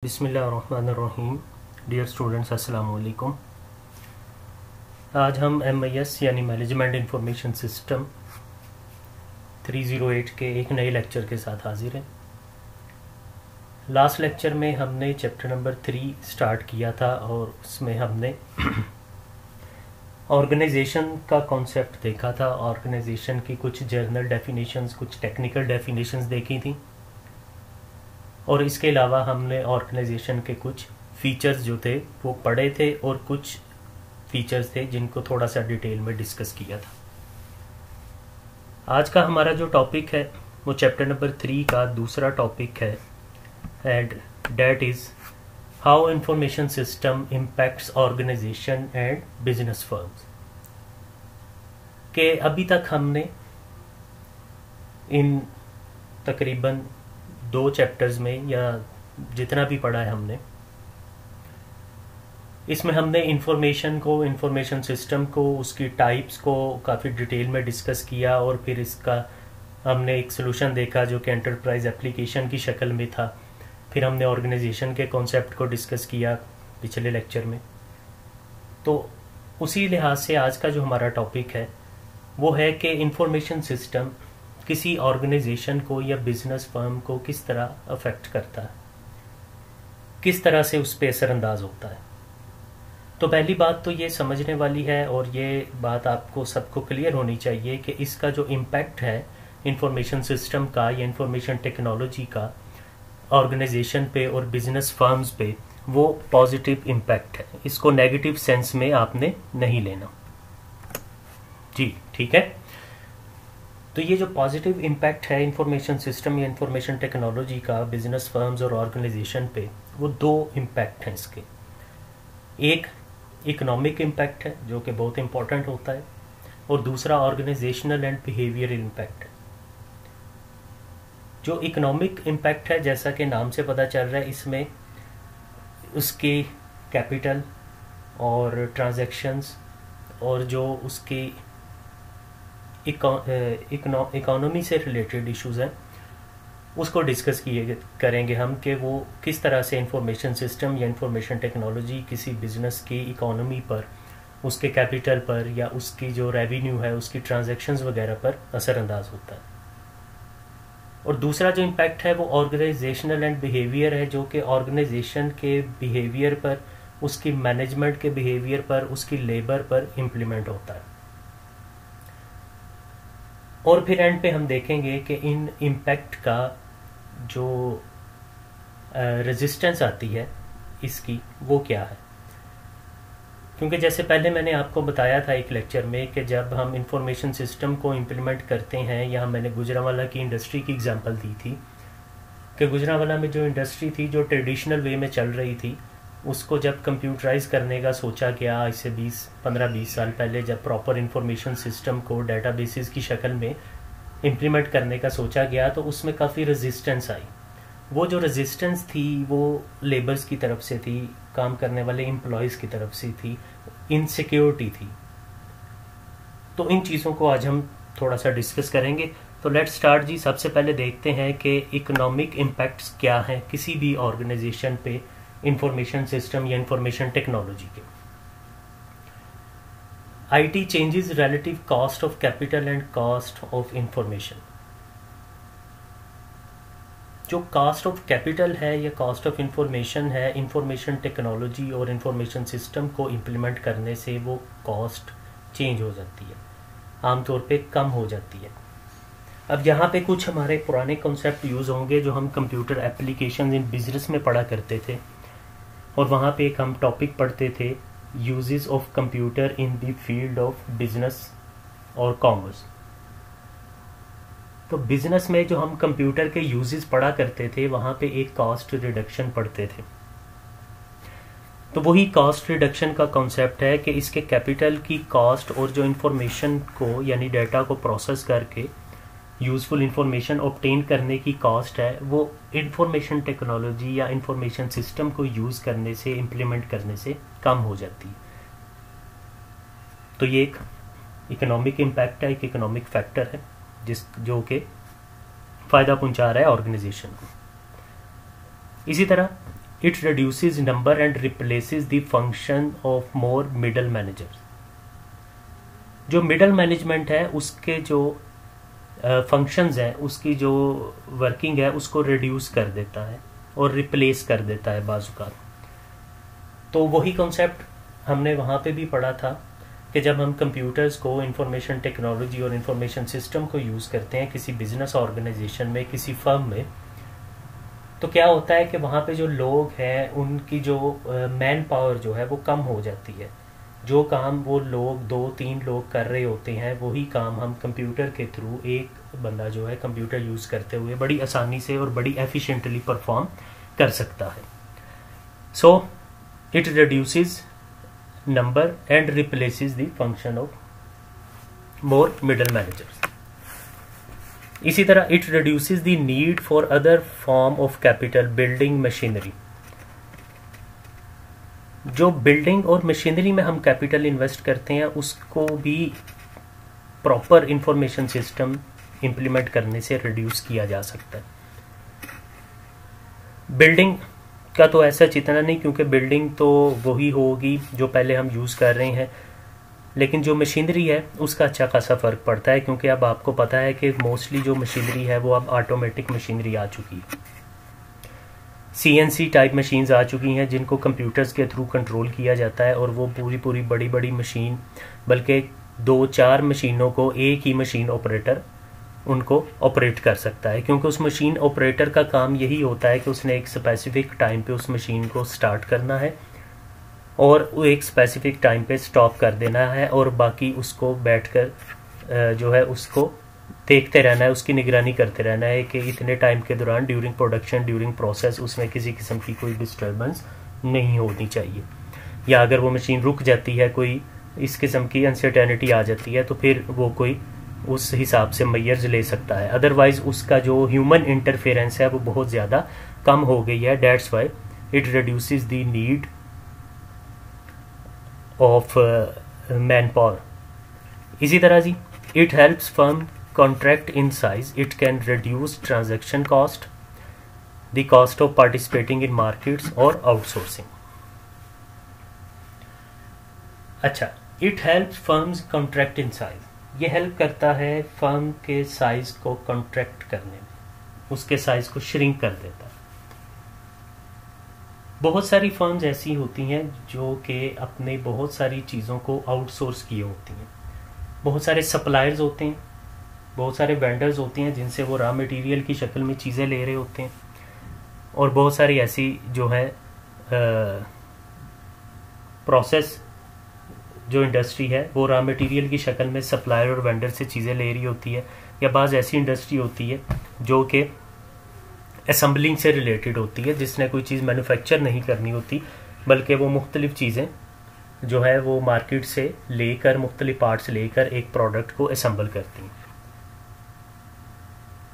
बिस्मिल्लाहिर्रहमानिर्रहीम। Dear students, अस्सलाम वालेकुम। आज हम MIS यानी मैनेजमेंट इंफॉर्मेशन सिस्टम 308 के एक नए लेक्चर के साथ हाजिर हैं। लास्ट लेक्चर में हमने चैप्टर नंबर 3 स्टार्ट किया था और उसमें हमने ऑर्गेनाइजेशन का कॉन्सेप्ट देखा था। ऑर्गेनाइजेशन की कुछ जर्नल डेफिनेशंस, कुछ टेक्निकल डेफिनेशंस देखी थी और इसके अलावा हमने ऑर्गेनाइजेशन के कुछ फीचर्स जो थे वो पढ़े थे और कुछ फीचर्स थे जिनको थोड़ा सा डिटेल में डिस्कस किया था। आज का हमारा जो टॉपिक है वो चैप्टर नंबर 3 का दूसरा टॉपिक है and that is how information system impacts organisation and business firms. के अभी तक हमने इन तकरीबन 2 चैप्टर्स में या जितना भी पढ़ा है हमने, इसमें हमने इंफॉर्मेशन सिस्टम को, उसकी टाइप्स को काफ़ी डिटेल में डिस्कस किया और फिर इसका हमने एक सोल्यूशन देखा जो कि एंटरप्राइज एप्लीकेशन की शक्ल में था। फिर हमने ऑर्गेनाइजेशन के कॉन्सेप्ट को डिस्कस किया पिछले लेक्चर में। तो उसी लिहाज से आज का जो हमारा टॉपिक है वो है कि इंफॉर्मेशन सिस्टम किसी ऑर्गेनाइजेशन को या बिजनेस फर्म को किस तरह अफेक्ट करता है, किस तरह से उस पर असरअंदाज होता है। तो पहली बात तो ये समझने वाली है और ये बात आपको सबको क्लियर होनी चाहिए कि इसका जो इम्पैक्ट है इंफॉर्मेशन सिस्टम का या इंफॉर्मेशन टेक्नोलॉजी का ऑर्गेनाइजेशन पे और बिजनेस फर्म्स पे, वो पॉजिटिव इम्पैक्ट है। इसको नेगेटिव सेंस में आपने नहीं लेना जी, ठीक है। तो ये जो पॉजिटिव इम्पैक्ट है इंफॉर्मेशन सिस्टम या इंफॉर्मेशन टेक्नोलॉजी का बिजनेस फर्म्स और ऑर्गेनाइजेशन पे, वो 2 इम्पैक्ट हैं इसके। एक इकोनॉमिक इम्पैक्ट है जो कि बहुत इंपॉर्टेंट होता है और दूसरा ऑर्गेनाइजेशनल एंड बिहेवियर इम्पैक्ट है। जो इकोनॉमिक इम्पैक्ट है, जैसा कि नाम से पता चल रहा है, इसमें उसकी कैपिटल और ट्रांजैक्शंस और जो उसकी इकोनॉमी से रिलेटेड इश्यूज हैं उसको डिस्कस करेंगे हम कि वो किस तरह से इंफॉर्मेशन सिस्टम या इंफॉर्मेशन टेक्नोलॉजी किसी बिजनेस की इकोनॉमी पर, उसके कैपिटल पर या उसकी जो रेवेन्यू है, उसकी ट्रांजैक्शंस वगैरह पर असरअंदाज होता है। और दूसरा जो इम्पैक्ट है वो ऑर्गेनाइजेशनल एंड बिहेवियर है, जो कि ऑर्गेनाइजेशन के बिहेवियर पर, उसकी मैनेजमेंट के बिहेवियर पर, उसकी लेबर पर इम्प्लीमेंट होता है। और फिर एंड पे हम देखेंगे कि इन इम्पैक्ट का जो रेजिस्टेंस आती है इसकी, वो क्या है। क्योंकि जैसे पहले मैंने आपको बताया था एक लेक्चर में कि जब हम इंफॉर्मेशन सिस्टम को इम्प्लीमेंट करते हैं, या मैंने गुजरांवाला की इंडस्ट्री की एग्जांपल दी थी कि गुजरांवाला में जो इंडस्ट्री थी जो ट्रेडिशनल वे में चल रही थी, उसको जब कंप्यूटराइज करने का सोचा गया, इससे 15-20 साल पहले जब प्रॉपर इंफॉर्मेशन सिस्टम को डेटाबेसेस की शक्ल में इम्प्लीमेंट करने का सोचा गया, तो उसमें काफ़ी रेजिस्टेंस आई। वो जो रेजिस्टेंस थी वो लेबर्स की तरफ से थी, काम करने वाले एम्प्लॉयज़ की तरफ से थी, इनसिक्योरिटी थी। तो इन चीज़ों को आज हम थोड़ा सा डिस्कस करेंगे। तो लेट्स स्टार्ट जी। सबसे पहले देखते हैं कि इकोनॉमिक इम्पैक्ट्स क्या हैं किसी भी ऑर्गेनाइजेशन पे इंफॉर्मेशन सिस्टम या इंफॉर्मेशन टेक्नोलॉजी के। IT changes relative cost of capital and cost of information. जो कॉस्ट ऑफ कैपिटल है या कॉस्ट ऑफ इंफॉर्मेशन है, इंफॉर्मेशन टेक्नोलॉजी और इंफॉर्मेशन सिस्टम को इम्प्लीमेंट करने से वो कॉस्ट चेंज हो जाती है, आमतौर पे कम हो जाती है। अब यहाँ पे कुछ हमारे पुराने कॉन्सेप्ट यूज़ होंगे जो हम कंप्यूटर एप्लीकेशन इन बिजनेस में पढ़ा करते थे, और वहाँ पे एक हम टॉपिक पढ़ते थे, uses of computer in the field of business और कॉमर्स। तो बिजनेस में जो हम कंप्यूटर के यूजेस पढ़ा करते थे, वहाँ पे एक कॉस्ट रिडक्शन पढ़ते थे। तो वही कॉस्ट रिडक्शन का कॉन्सेप्ट है कि इसके कैपिटल की कॉस्ट और जो इंफॉर्मेशन को यानी डाटा को प्रोसेस करके यूज़फुल इंफॉर्मेशन ऑब्टेन करने की कॉस्ट है, वो इंफॉर्मेशन टेक्नोलॉजी या इंफॉर्मेशन सिस्टम को यूज़ करने से, इम्प्लीमेंट करने से कम हो जाती है। तो ये एक इकोनॉमिक इम्पैक्ट है, एक इकोनॉमिक फैक्टर है जो कि फ़ायदा पहुंचा रहा है ऑर्गेनाइजेशन को। इसी तरह it reduces number and replaces the function of more middle managers. जो मिडल मैनेजमेंट है उसके जो फंक्शंस हैं, उसकी जो वर्किंग है उसको रिड्यूस कर देता है और रिप्लेस कर देता है बाज़-औक़ात। तो वही कॉन्सेप्ट हमने वहाँ पे भी पढ़ा था कि जब हम कंप्यूटर्स को, इंफॉर्मेशन टेक्नोलॉजी और इंफॉर्मेशन सिस्टम को यूज़ करते हैं किसी बिजनेस ऑर्गेनाइजेशन में, किसी फर्म में, तो क्या होता है कि वहाँ पे जो लोग हैं उनकी जो मैन पावर जो है वो कम हो जाती है। जो काम वो लोग 2-3 लोग कर रहे होते हैं वही काम हम कंप्यूटर के थ्रू एक बंदा जो है कंप्यूटर यूज़ करते हुए बड़ी आसानी से और बड़ी एफिशिएंटली परफॉर्म कर सकता है। So it reduces number and replaces the function of more middle managers. इसी तरह it reduces the need for other form of capital, building, machinery. जो बिल्डिंग और मशीनरी में हम कैपिटल इन्वेस्ट करते हैं उसको भी प्रॉपर इंफॉर्मेशन सिस्टम इंप्लीमेंट करने से रिड्यूस किया जा सकता है। बिल्डिंग का तो ऐसा चितना नहीं, क्योंकि बिल्डिंग तो वही होगी जो पहले हम यूज़ कर रहे हैं, लेकिन जो मशीनरी है उसका अच्छा खासा फ़र्क पड़ता है, क्योंकि अब आपको पता है कि मोस्टली जो मशीनरी है वो अब ऑटोमेटिक मशीनरी आ चुकी है। CNC टाइप मशीन्स आ चुकी हैं जिनको कंप्यूटर्स के थ्रू कंट्रोल किया जाता है, और वो पूरी बड़ी बड़ी मशीन, बल्कि 2-4 मशीनों को एक ही मशीन ऑपरेटर उनको ऑपरेट कर सकता है, क्योंकि उस मशीन ऑपरेटर का काम यही होता है कि उसने एक स्पेसिफिक टाइम पे उस मशीन को स्टार्ट करना है और वो एक स्पेसिफिक टाइम पे स्टॉप कर देना है, और बाकी उसको बैठकर जो है उसको देखते रहना है, उसकी निगरानी करते रहना है कि इतने टाइम के दौरान ड्यूरिंग प्रोडक्शन, ड्यूरिंग प्रोसेस उसमें किसी किस्म की कोई डिस्टर्बेंस नहीं होनी चाहिए, या अगर वो मशीन रुक जाती है, कोई इस किस्म की अनसर्टेनिटी आ जाती है, तो फिर वो कोई उस हिसाब से मेजर्स ले सकता है। अदरवाइज उसका जो ह्यूमन इंटरफेरेंस है वो बहुत ज़्यादा कम हो गई है। That's why it reduces the need of manpower. इसी तरह जी it helps firm contract in size. It can reduce transaction cost, the cost of participating in markets or outsourcing. अच्छा, it helps firms contract in size. ये help करता है firm के size को contract करने में, उसके साइज को श्रिंक कर देता है। बहुत सारी फर्म्स ऐसी होती हैं जो कि अपने बहुत सारी चीज़ों को आउटसोर्स किए होती हैं। बहुत सारे सप्लायर्स होते हैं, बहुत सारे वेंडर्स होते हैं जिनसे वो रॉ मटेरियल की शक्ल में चीज़ें ले रहे होते हैं, और बहुत सारी ऐसी जो है प्रोसेस जो इंडस्ट्री है वो रॉ मटेरियल की शक्ल में सप्लायर और वेंडर से चीज़ें ले रही होती है, या बाज़ ऐसी इंडस्ट्री होती है जो कि असम्बलिंग से रिलेटेड होती है, जिसने कोई चीज़ मैन्युफैक्चर नहीं करनी होती, बल्कि वो मुख्तलिफ चीज़ें जो है वो मार्केट से लेकर, मुख्तलिफ पार्ट्स लेकर एक प्रोडक्ट को असम्बल करती हैं।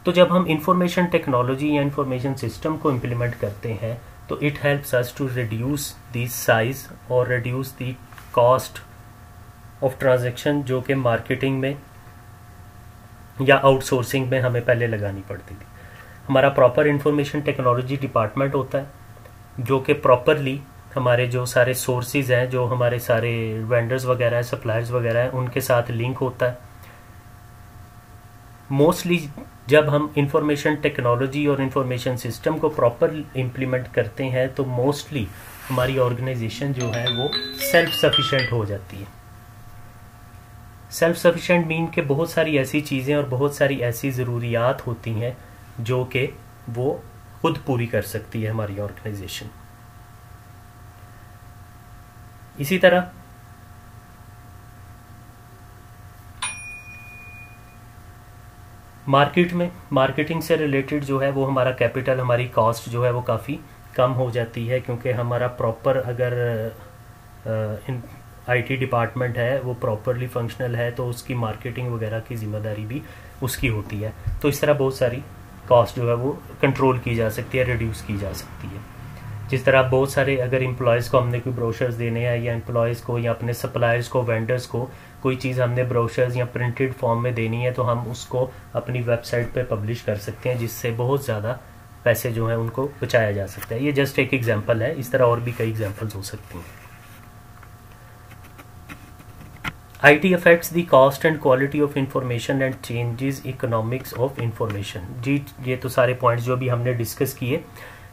तो जब हम इंफॉर्मेशन टेक्नोलॉजी या इंफॉर्मेशन सिस्टम को इम्प्लीमेंट करते हैं तो it helps us to reduce the size और reduce the cost of transaction, जो कि मार्केटिंग में या आउटसोर्सिंग में हमें पहले लगानी पड़ती थी। हमारा प्रॉपर इंफॉर्मेशन टेक्नोलॉजी डिपार्टमेंट होता है जो कि प्रॉपरली हमारे जो सारे सोर्सेज हैं, जो हमारे सारे वेंडर्स वगैरह हैं, सप्लायर्स वगैरह हैं, उनके साथ लिंक होता है। मोस्टली जब हम इंफॉर्मेशन टेक्नोलॉजी और इंफॉर्मेशन सिस्टम को प्रॉपर इम्प्लीमेंट करते हैं तो मोस्टली हमारी ऑर्गेनाइजेशन जो है वो सेल्फ सफिशिएंट हो जाती है। सेल्फ सफिशिएंट मीन के बहुत सारी ऐसी चीज़ें और बहुत सारी ऐसी ज़रूरियात होती हैं जो कि वो खुद पूरी कर सकती है हमारी ऑर्गेनाइजेशन। इसी तरह मार्केट में, मार्केटिंग से रिलेटेड जो है वो हमारा कैपिटल, हमारी कॉस्ट जो है वो काफ़ी कम हो जाती है, क्योंकि हमारा प्रॉपर अगर IT डिपार्टमेंट है वो प्रॉपरली फंक्शनल है तो उसकी मार्केटिंग वगैरह की जिम्मेदारी भी उसकी होती है। तो इस तरह बहुत सारी कॉस्ट जो है वो कंट्रोल की जा सकती है, रिड्यूस की जा सकती है। जिस तरह बहुत सारे अगर एम्प्लॉयज़ को हमने कोई ब्रोशर्स देने हैं, या एम्प्लॉयज़ को या अपने सप्लायर्स को, वेंडर्स को कोई चीज़ हमने ब्रोशर्स या प्रिंटेड फॉर्म में देनी है तो हम उसको अपनी वेबसाइट पे पब्लिश कर सकते हैं, जिससे बहुत ज़्यादा पैसे जो हैं उनको बचाया जा सकता है। ये जस्ट एक एग्जांपल है, इस तरह और भी कई एग्जांपल्स हो सकती हैं। IT affects the cost and quality of information and changes economics of information। जी ये तो सारे पॉइंट्स जो भी हमने डिस्कस किए,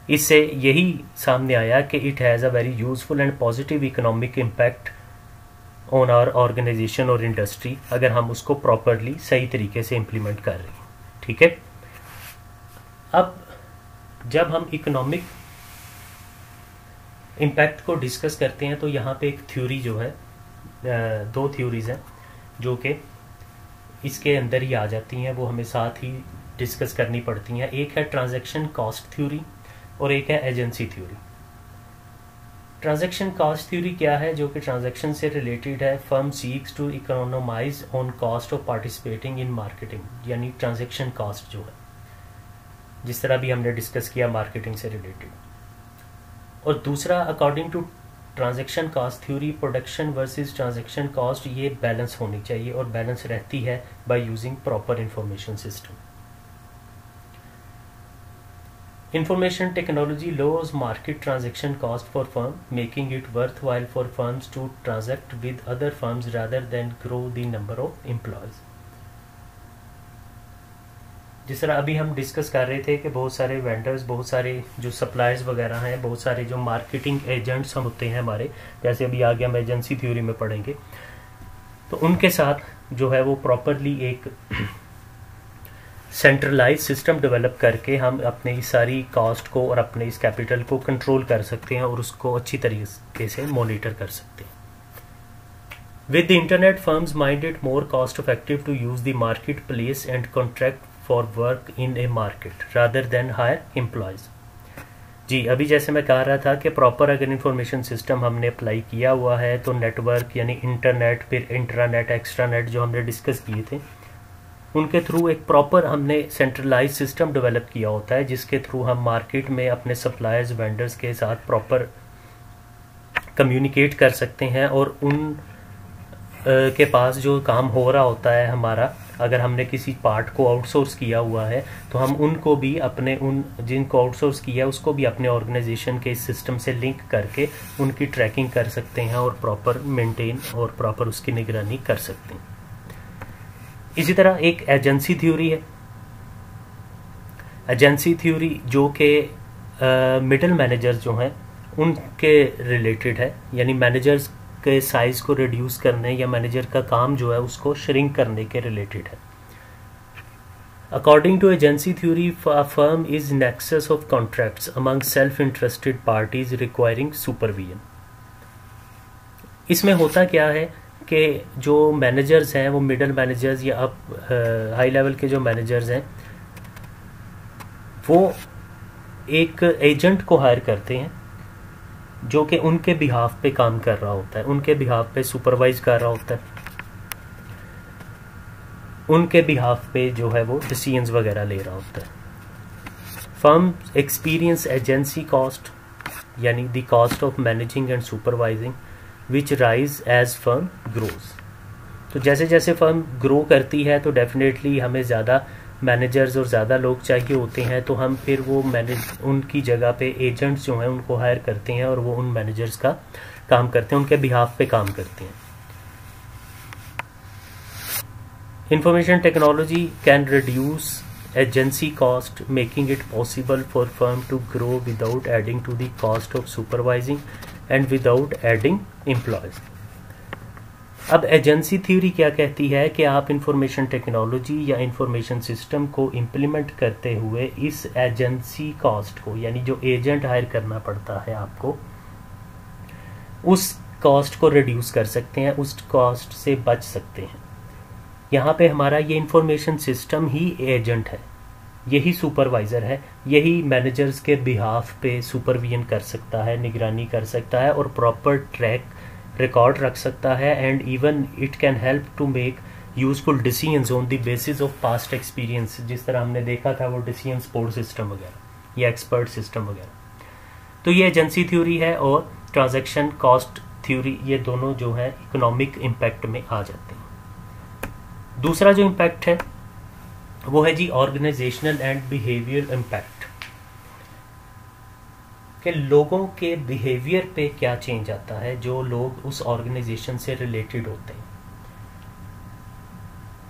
इससे यही सामने आया कि it has a very useful and positive economic impact on our organisation और इंडस्ट्री, अगर हम उसको प्रॉपरली सही तरीके से इम्प्लीमेंट कर रहे हैं। ठीक है, अब जब हम इकोनॉमिक इम्पैक्ट को डिस्कस करते हैं तो यहाँ पे एक थ्योरी जो है, दो थ्योरीज हैं जो कि इसके अंदर ही आ जाती हैं, वो हमें साथ ही डिस्कस करनी पड़ती हैं। एक है ट्रांजैक्शन कॉस्ट थ्योरी और एक है agency theory. Transaction cost theory क्या है? जो कि ट्रांजैक्शन से रिलेटेड है। Firm seeks to economise on cost of participating in marketing, यानी ट्रांजैक्शन कॉस्ट जो है, जिस तरह भी हमने डिस्कस किया मार्केटिंग से रिलेटेड। और दूसरा, according to transaction cost theory, production versus transaction cost ये बैलेंस होनी चाहिए, और बैलेंस रहती है by using proper information system. Information technology lowers market transaction cost for firm, making it worthwhile for firms to transact with other firms rather than grow the number of employees। जिस तरह अभी हम discuss कर रहे थे कि बहुत सारे वेंडर्स, बहुत सारे जो सप्लायर्स वगैरह हैं, बहुत सारे जो मार्केटिंग एजेंट्स हम होते हैं हमारे, जैसे अभी आगे हम एजेंसी थ्योरी में पढ़ेंगे, तो उनके साथ जो है वो प्रॉपरली एक सेंट्रलाइज सिस्टम डेवलप करके हम अपने इस सारी कॉस्ट को और अपने इस कैपिटल को कंट्रोल कर सकते हैं और उसको अच्छी तरीके से मॉनिटर कर सकते हैं। With the internet, firms mind it more cost effective to use the marketplace and contract for work in a market rather than hire employees. जी अभी जैसे मैं कह रहा था कि प्रॉपर अगर इंफॉर्मेशन सिस्टम हमने अप्लाई किया हुआ है तो नेटवर्क यानी इंटरनेट, फिर इंट्रानेट, एक्स्ट्रानेट जो हमने डिस्कस किए थे, उनके थ्रू एक प्रॉपर हमने सेंट्रलाइज सिस्टम डेवलप किया होता है, जिसके थ्रू हम मार्केट में अपने सप्लायर्स, वेंडर्स के साथ प्रॉपर कम्युनिकेट कर सकते हैं, और उन के पास जो काम हो रहा होता है हमारा, अगर हमने किसी पार्ट को आउटसोर्स किया हुआ है तो हम उनको भी अपने उन जिनको आउटसोर्स किया है उसको भी अपने ऑर्गेनाइजेशन के इस सिस्टम से लिंक करके उनकी ट्रैकिंग कर सकते हैं और प्रॉपर मेंटेन और प्रॉपर उसकी निगरानी कर सकते हैं। इसी तरह एक एजेंसी थ्योरी है। एजेंसी थ्योरी जो कि मिडिल मैनेजर्स जो हैं उनके रिलेटेड है, यानी मैनेजर्स के साइज को रिड्यूस करने या मैनेजर का काम जो है उसको श्रिंक करने के रिलेटेड है। According to agency theory, firm is nexus of contracts among self interested parties requiring supervision. इसमें होता क्या है कि जो मैनेजर्स हैं वो मिडिल मैनेजर्स या अब हाई लेवल के जो मैनेजर्स हैं वो एक एजेंट को हायर करते हैं जो कि उनके बिहाफ पे काम कर रहा होता है, उनके बिहाफ पे सुपरवाइज कर रहा होता है, उनके बिहाफ पे जो है वो डिसीजंस वगैरह ले रहा होता है। फर्म एक्सपीरियंस एजेंसी कॉस्ट, यानी the cost of managing and supervising which rise as firm grows. तो जैसे जैसे फर्म ग्रो करती है तो डेफिनेटली हमें ज़्यादा मैनेजर्स और ज़्यादा लोग चाहिए होते हैं, तो हम फिर वो उनकी जगह पे एजेंट्स जो हैं उनको हायर करते हैं और वो उन मैनेजर्स का काम करते हैं, उनके बिहाफ पे काम करते हैं। Information technology can reduce agency cost, making it possible for firm to grow without adding to the cost of supervising and without adding employees. अब एजेंसी थ्योरी क्या कहती है कि आप इंफॉर्मेशन टेक्नोलॉजी या इंफॉर्मेशन सिस्टम को इम्प्लीमेंट करते हुए इस एजेंसी कॉस्ट को, यानी जो एजेंट हायर करना पड़ता है आपको, उस कॉस्ट को रिड्यूस कर सकते हैं, उस कॉस्ट से बच सकते हैं। यहाँ पे हमारा ये इंफॉर्मेशन सिस्टम ही एजेंट है, यही सुपरवाइज़र है, यही मैनेजर्स के बिहाफ पे सुपरविजन कर सकता है, निगरानी कर सकता है और प्रॉपर ट्रैक रिकॉर्ड रख सकता है, and even it can help to make useful decisions on the basis of past experience, जिस तरह हमने देखा था वो डिसीजन सपोर्ट सिस्टम वगैरह या एक्सपर्ट सिस्टम वगैरह। तो ये एजेंसी थ्योरी है और ट्रांजैक्शन कॉस्ट थ्योरी, ये दोनों जो है इकोनॉमिक इम्पैक्ट में आ जाते हैं। दूसरा जो इम्पैक्ट है वो है जी ऑर्गेनाइजेशनल एंड बिहेवियर इम्पैक्ट। कि लोगों के बिहेवियर पे क्या चेंज आता है जो लोग उस ऑर्गेनाइजेशन से रिलेटेड होते हैं।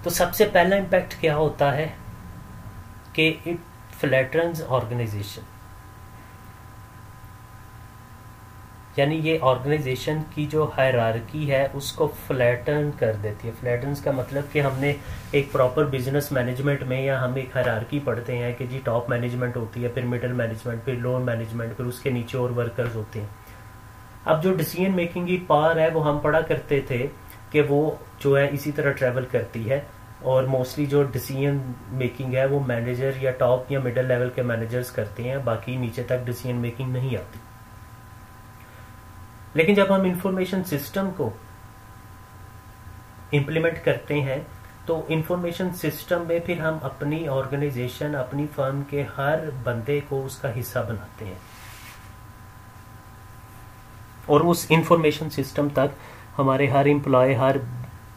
तो सबसे पहला इम्पैक्ट क्या होता है कि इट फ्लैटन्स ऑर्गेनाइजेशन, यानी ये ऑर्गेनाइजेशन की जो हायरार्की है उसको फ्लैटन कर देती है। फ्लैटन्स का मतलब कि हमने एक प्रॉपर बिजनेस मैनेजमेंट में या हम एक हायरार्की पढ़ते हैं कि जी टॉप मैनेजमेंट होती है, फिर मिडिल मैनेजमेंट, फिर लोअर मैनेजमेंट, फिर उसके नीचे और वर्कर्स होते हैं। अब जो डिसीजन मेकिंग की पावर है वो हम पढ़ा करते थे कि वो जो है इसी तरह ट्रेवल करती है, और मोस्टली जो डिसीजन मेकिंग है वो मैनेजर या टॉप या मिडिल लेवल के मैनेजर्स करते हैं, बाकी नीचे तक डिसीजन मेकिंग नहीं आती। लेकिन जब हम इंफॉर्मेशन सिस्टम को इम्प्लीमेंट करते हैं तो इंफॉर्मेशन सिस्टम में फिर हम अपनी ऑर्गेनाइजेशन, अपनी फर्म के हर बंदे को उसका हिस्सा बनाते हैं, और उस इंफॉर्मेशन सिस्टम तक हमारे हर एम्प्लॉय, हर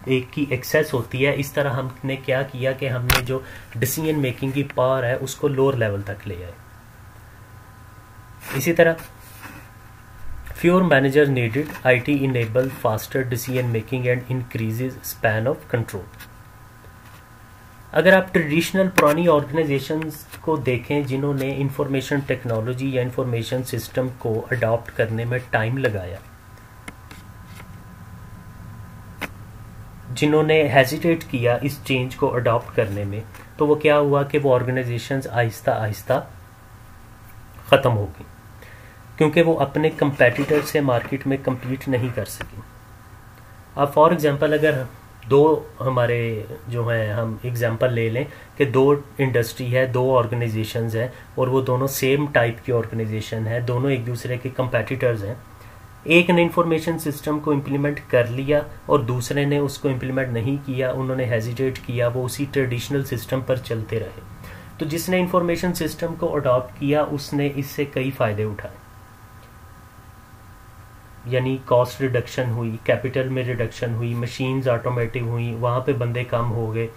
एक की एक्सेस होती है। इस तरह हमने क्या किया कि हमने जो डिसीजन मेकिंग की पावर है उसको लोअर लेवल तक ले आए। इसी तरह fewer managers needed, IT enable faster decision making and increases span of control। अगर आप ट्रेडिशनल पुरानी ऑर्गेनाइजेशंस को देखें जिन्होंने इंफॉर्मेशन टेक्नोलॉजी या इंफॉर्मेशन सिस्टम को अडॉप्ट करने में टाइम लगाया, जिन्होंने हेजिटेट किया इस चेंज को अडॉप्ट करने में, तो वो क्या हुआ कि वो ऑर्गेनाइजेशंस आहिस्ता आहिस्ता ख़त्म हो गई, क्योंकि वो अपने कंपेटिटर से मार्केट में compete नहीं कर सकी। अब फॉर एग्जांपल अगर दो हमारे जो है हम एग्जांपल ले लें कि दो इंडस्ट्री है, दो ऑर्गेनाइजेशंस हैं, और वो दोनों सेम टाइप की ऑर्गेनाइजेशन है, दोनों एक दूसरे के कंपेटिटर्स हैं। एक ने इंफॉर्मेशन सिस्टम को इम्प्लीमेंट कर लिया और दूसरे ने उसको इम्प्लीमेंट नहीं किया, उन्होंने हेजिटेट किया, वो उसी ट्रेडिशनल सिस्टम पर चलते रहे। तो जिसने इंफॉर्मेशन सिस्टम को अडॉप्ट किया उसने इससे कई फ़ायदे उठाए, यानी कॉस्ट रिडक्शन हुई, कैपिटल में रिडक्शन हुई, मशीन्स ऑटोमेटिक हुई, वहाँ पे बंदे कम हो गए,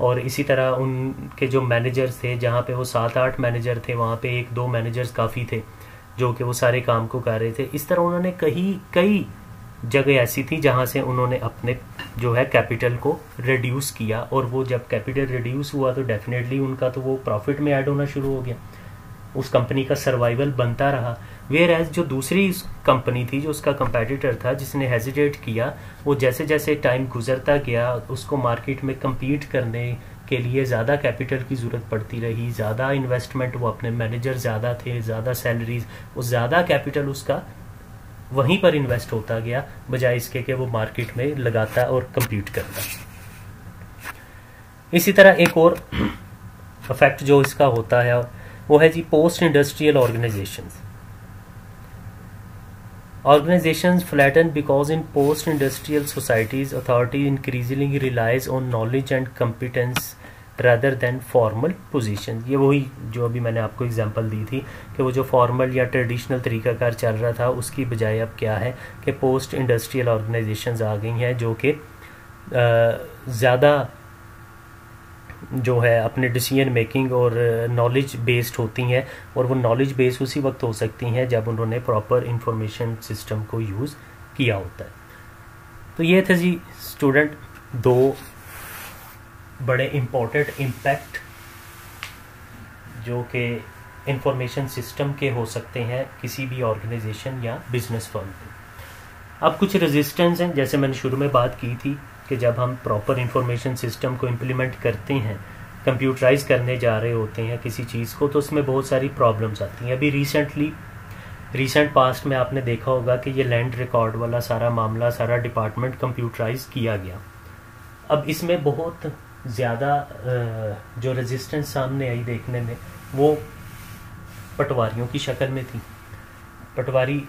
और इसी तरह उनके जो मैनेजर्स थे, जहाँ पे वो 7-8 मैनेजर थे वहाँ पे 1-2 मैनेजर्स काफ़ी थे जो कि वो सारे काम को कर रहे थे। इस तरह उन्होंने कई जगह ऐसी थी जहाँ से उन्होंने अपने जो है कैपिटल को रिड्यूस किया, और वो जब कैपिटल रिड्यूस हुआ तो डेफिनेटली उनका तो वो प्रॉफिट में ऐड होना शुरू हो गया, उस कंपनी का सर्वाइवल बनता रहा। वेयर एज जो दूसरी कंपनी थी, जो उसका कंपेटिटर था, जिसने हेजिटेट किया, वो जैसे जैसे टाइम गुजरता गया उसको मार्केट में कम्पीट करने के लिए ज़्यादा कैपिटल की ज़रूरत पड़ती रही, ज़्यादा इन्वेस्टमेंट, वो अपने मैनेजर ज़्यादा थे, ज़्यादा सैलरीज, वो ज़्यादा कैपिटल उसका वहीं पर इन्वेस्ट होता गया, बजाय इसके कि वो मार्केट में लगाता और कम्पीट करता। इसी तरह एक और इफेक्ट जो इसका होता है वो है जी post industrial organizations. Organizations flatten because in post-industrial societies, authority increasingly relies on knowledge and competence rather than formal position। ये वही जो अभी मैंने आपको एग्जांपल दी थी कि वो जो फॉर्मल या ट्रेडिशनल तरीकाकार चल रहा था उसकी बजाय अब क्या है कि पोस्ट इंडस्ट्रियल ऑर्गेनाइजेशंस आ गई हैं जो कि ज़्यादा जो है अपने डिसीजन मेकिंग और नॉलेज बेस्ड होती हैं, और वो नॉलेज बेस्ड उसी वक्त हो सकती हैं जब उन्होंने प्रॉपर इंफॉर्मेशन सिस्टम को यूज़ किया होता है। तो ये थे जी स्टूडेंट 2 बड़े इम्पोर्टेंट इम्पैक्ट जो कि इंफॉर्मेशन सिस्टम के हो सकते हैं किसी भी ऑर्गेनाइजेशन या बिजनेस फर्म पे। अब कुछ रेजिस्टेंस हैं, जैसे मैंने शुरू में बात की थी कि जब हम प्रॉपर इंफॉर्मेशन सिस्टम को इम्प्लीमेंट करते हैं, कंप्यूटराइज करने जा रहे होते हैं किसी चीज़ को, तो उसमें बहुत सारी प्रॉब्लम्स आती हैं। अभी रिसेंट पास्ट में आपने देखा होगा कि ये लैंड रिकॉर्ड वाला सारा मामला, सारा डिपार्टमेंट कंप्यूटराइज किया गया। अब इसमें बहुत ज़्यादा जो रेजिस्टेंस सामने आई देखने में, वो पटवारियों की शक्ल में थी। पटवारी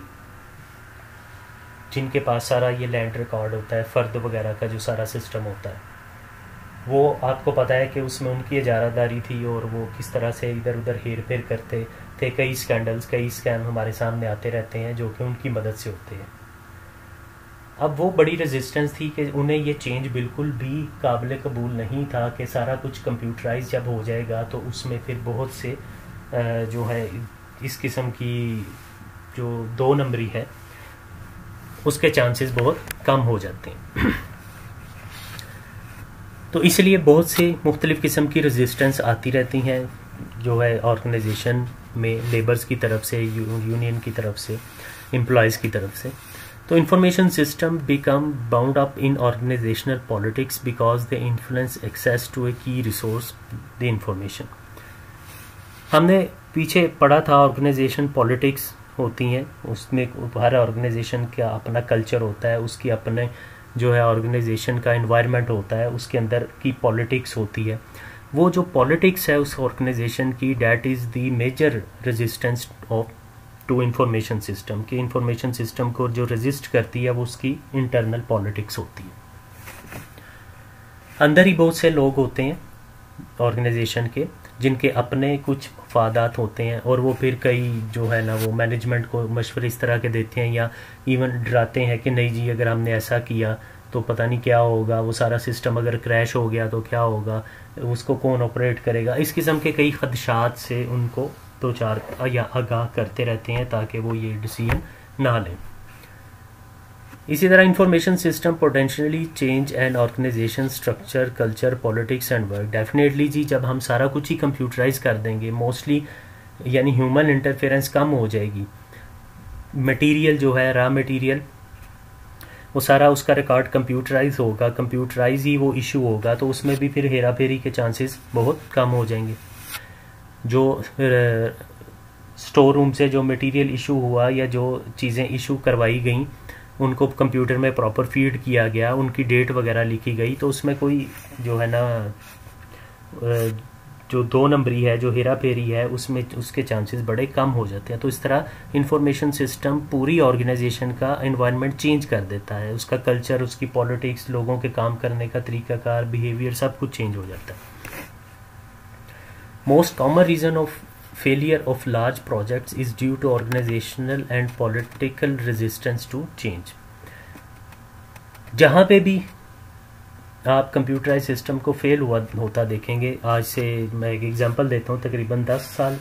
जिनके पास सारा ये लैंड रिकॉर्ड होता है, फ़र्द वगैरह का जो सारा सिस्टम होता है, वो आपको पता है कि उसमें उनकी इजारादारी थी और वो किस तरह से इधर उधर हेर फेर करते थे। कई स्कैंडल्स, कई स्कैम हमारे सामने आते रहते हैं जो कि उनकी मदद से होते हैं। अब वो बड़ी रेजिस्टेंस थी कि उन्हें ये चेंज बिल्कुल भी काबिल कबूल नहीं था कि सारा कुछ कंप्यूटराइज जब हो जाएगा तो उसमें फिर बहुत से जो है इस किस्म की जो 2 नंबरी है उसके चांसेस बहुत कम हो जाते हैं। तो इसलिए बहुत से मुख्तलिफ़ किस्म की रेजिस्टेंस आती रहती हैं जो है ऑर्गेनाइजेशन में, लेबर्स की तरफ से, यूनियन की तरफ से, एम्प्लॉयज़ की तरफ से। तो information system become bound up in organizational politics because they influence access to a key resource, the information. हमने पीछे पढ़ा था ऑर्गेनाइजेशन पॉलिटिक्स होती हैं, उसमें हर ऑर्गेनाइजेशन का अपना कल्चर होता है, उसकी अपने जो है ऑर्गेनाइजेशन का एनवायरनमेंट होता है, उसके अंदर की पॉलिटिक्स होती है। वो जो पॉलिटिक्स है उस ऑर्गेनाइजेशन की, that is the major resistance of to information system, कि इंफॉर्मेशन सिस्टम को जो रेजिस्ट करती है वो उसकी इंटरनल पॉलिटिक्स होती है। अंदर ही बहुत से लोग होते हैं ऑर्गेनाइजेशन के जिनके अपने कुछ मफादात होते हैं, और वो फिर कई जो है ना वो मैनेजमेंट को मशवरे इस तरह के देते हैं या इवन डराते हैं कि नहीं जी अगर हमने ऐसा किया तो पता नहीं क्या होगा, वो सारा सिस्टम अगर क्रैश हो गया तो क्या होगा, उसको कौन ऑपरेट करेगा। इस किस्म के कई खदशात से उनको दो चार या आगाह करते रहते हैं ताकि वो ये डिसीजन ना लें। इसी तरह information system potentially change and organization structure, culture, politics and work. Definitely जी जब हम सारा कुछ ही कंप्यूटराइज कर देंगे, मोस्टली यानी ह्यूमन इंटरफेरेंस कम हो जाएगी, मटेरियल जो है रॉ मटेरियल वो सारा उसका रिकॉर्ड कंप्यूटराइज होगा, कंप्यूटराइज ही वो इशू होगा, तो उसमें भी फिर हेरा फेरी के चांसेस बहुत कम हो जाएंगे। जो स्टोर रूम से जो मटेरियल इशू हुआ या जो चीज़ें इशू करवाई गई उनको कंप्यूटर में प्रॉपर फीड किया गया, उनकी डेट वगैरह लिखी गई, तो उसमें कोई जो है ना जो 2 नंबरी है, जो हेरा फेरी है, उसमें उसके चांसेस बड़े कम हो जाते हैं। तो इस तरह इंफॉर्मेशन सिस्टम पूरी ऑर्गेनाइजेशन का एनवायरनमेंट चेंज कर देता है, उसका कल्चर, उसकी पॉलिटिक्स, लोगों के काम करने का तरीकाकार, बिहेवियर सब कुछ चेंज हो जाता है। Most common reason of failure of large projects is due to organizational and political resistance to change। जहाँ पे भी आप कंप्यूटराइज सिस्टम को फेल होता देखेंगे, आज से मैं एक एग्जांपल देता हूँ, तकरीबन 10 साल,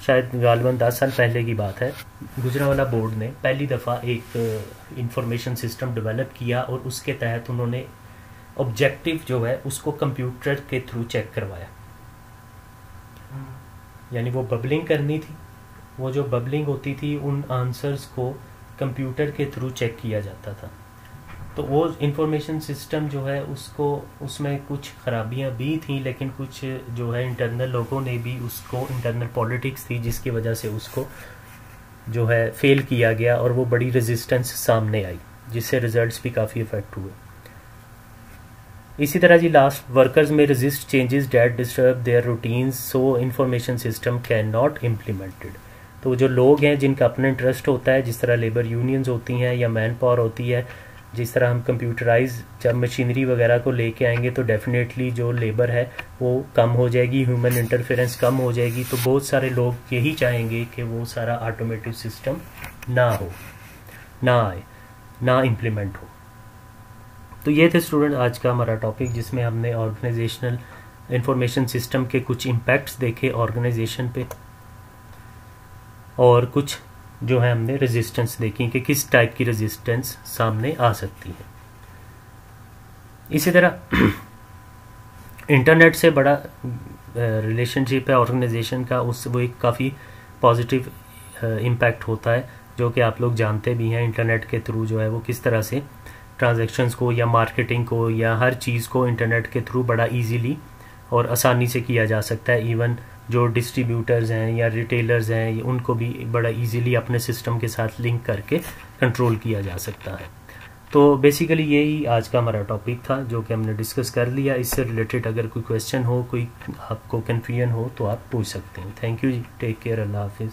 शायद गालिबन 10 साल पहले की बात है, गुजरांवाला बोर्ड ने पहली दफ़ा एक इंफॉर्मेशन सिस्टम डेवलप किया और उसके तहत उन्होंने ऑब्जेक्टिव जो है उसको कंप्यूटर के थ्रू चेक करवाया। यानी वो बबलिंग करनी थी, वो जो बबलिंग होती थी उन आंसर्स को कंप्यूटर के थ्रू चेक किया जाता था। तो वो इंफॉर्मेशन सिस्टम जो है उसको, उसमें कुछ खराबियां भी थी, लेकिन कुछ जो है इंटरनल लोगों ने भी उसको, इंटरनल पॉलिटिक्स थी जिसकी वजह से उसको जो है फेल किया गया और वो बड़ी रेजिस्टेंस सामने आई, जिससे रिजल्ट्स भी काफ़ी इफेक्ट हुए। इसी तरह जी लास्ट, वर्कर्स में resist changes that disturb their routines so information system can not implemented. तो जो लोग हैं जिनका अपना इंटरेस्ट होता है, जिस तरह लेबर यूनियंस होती हैं या मैन पावर होती है, जिस तरह हम कंप्यूटराइज जब मशीनरी वगैरह को लेके आएंगे तो डेफिनेटली जो लेबर है वो कम हो जाएगी, ह्यूमन इंटरफेरेंस कम हो जाएगी। तो बहुत सारे लोग यही चाहेंगे कि वो सारा ऑटोमेटिव सिस्टम ना हो, ना आए, ना इम्प्लीमेंट हो। तो ये थे स्टूडेंट आज का हमारा टॉपिक, जिसमें हमने ऑर्गेनाइजेशनल इंफॉर्मेशन सिस्टम के कुछ इम्पैक्ट्स देखे ऑर्गेनाइजेशन पे, और कुछ जो है हमने रेजिस्टेंस देखी कि किस टाइप की रेजिस्टेंस सामने आ सकती है। इसी तरह इंटरनेट से बड़ा रिलेशनशिप है ऑर्गेनाइजेशन का, उससे वो एक काफ़ी पॉजिटिव इम्पैक्ट होता है, जो कि आप लोग जानते भी हैं। इंटरनेट के थ्रू जो है वो किस तरह से ट्रांजैक्शंस को या मार्केटिंग को या हर चीज़ को इंटरनेट के थ्रू बड़ा इजीली और आसानी से किया जा सकता है। इवन जो डिस्ट्रीब्यूटर्स हैं या रिटेलर्स हैं उनको भी बड़ा इजीली अपने सिस्टम के साथ लिंक करके कंट्रोल किया जा सकता है। तो बेसिकली यही आज का हमारा टॉपिक था जो कि हमने डिस्कस कर लिया। इससे रिलेटेड अगर कोई क्वेश्चन हो, कोई आपको कन्फ्यूजन हो तो आप पूछ सकते हैं। थैंक यू जी, टेक केयर, अल्लाह हाफिज़।